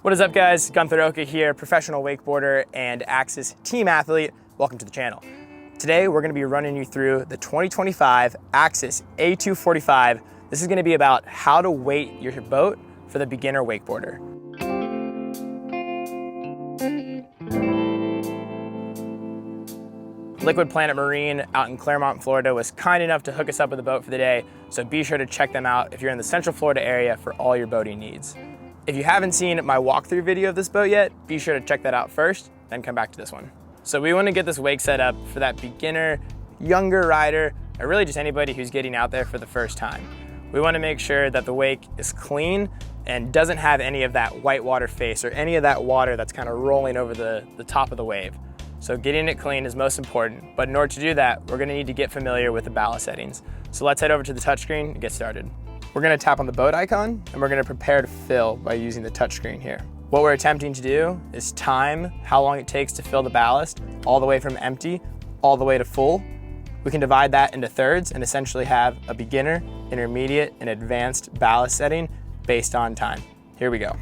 What is up, guys? Gunther Oka here, professional wakeboarder and Axis team athlete. Welcome to the channel. Today we're going to be running you through the 2025 Axis A245. This is going to be about how to weight your boat for the beginner wakeboarder. Liquid Planet Marine out in Claremont, Florida was kind enough to hook us up with a boat for the day, so be sure to check them out if you're in the Central Florida area for all your boating needs. If you haven't seen my walkthrough video of this boat yet, be sure to check that out first, then come back to this one. So we want to get this wake set up for that beginner, younger rider, or really just anybody who's getting out there for the first time. We want to make sure that the wake is clean and doesn't have any of that whitewater face or any of that water that's kind of rolling over the top of the wave. So getting it clean is most important, but in order to do that, we're gonna need to get familiar with the ballast settings. So let's head over to the touchscreen and get started. We're gonna tap on the boat icon and we're gonna prepare to fill by using the touchscreen here. What we're attempting to do is time how long it takes to fill the ballast all the way from empty, all the way to full. We can divide that into thirds and essentially have a beginner, intermediate, and advanced ballast setting based on time. Here we go.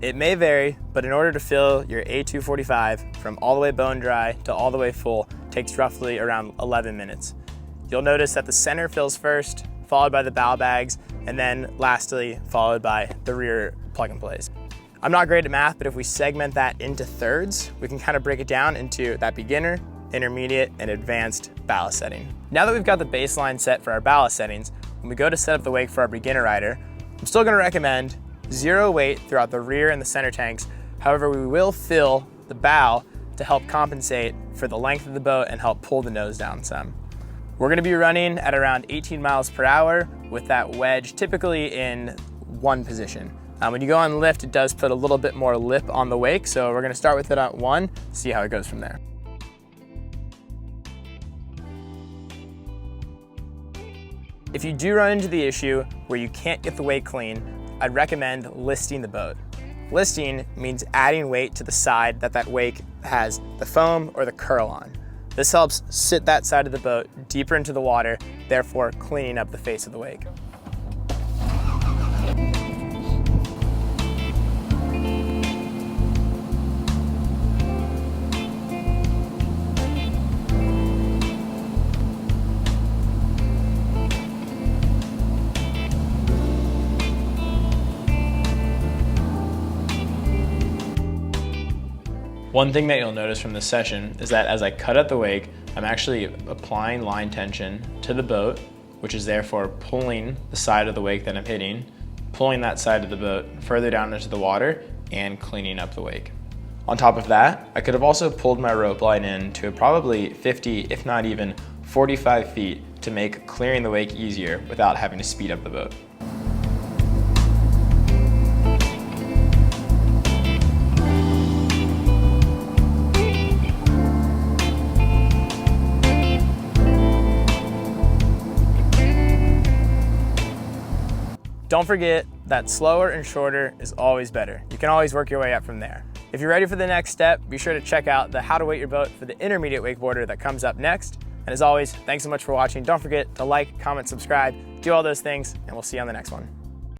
It may vary, but in order to fill your A245 from all the way bone dry to all the way full takes roughly around 11 minutes. You'll notice that the center fills first, followed by the bow bags, and then lastly, followed by the rear plug and plays. I'm not great at math, but if we segment that into thirds, we can kind of break it down into that beginner, intermediate, and advanced ballast setting. Now that we've got the baseline set for our ballast settings, when we go to set up the wake for our beginner rider, I'm still gonna recommend zero weight throughout the rear and the center tanks. However, we will fill the bow to help compensate for the length of the boat and help pull the nose down some. We're gonna be running at around 18 miles per hour with that wedge typically in one position. When you go on lift, it does put a little bit more lip on the wake, so we're gonna start with it at 1, see how it goes from there. If you do run into the issue where you can't get the wake clean, I'd recommend listing the boat. Listing means adding weight to the side that wake has the foam or the curl on. This helps sit that side of the boat deeper into the water, therefore cleaning up the face of the wake. One thing that you'll notice from this session is that as I cut at the wake, I'm actually applying line tension to the boat, which is therefore pulling the side of the wake that I'm hitting, pulling that side of the boat further down into the water, and cleaning up the wake. On top of that, I could have also pulled my rope line in to probably 50, if not even 45 feet to make clearing the wake easier without having to speed up the boat. Don't forget that slower and shorter is always better. You can always work your way up from there. If you're ready for the next step, be sure to check out the How to Weight Your Boat for the Intermediate Wakeboarder that comes up next. And as always, thanks so much for watching. Don't forget to like, comment, subscribe, do all those things, and we'll see you on the next one.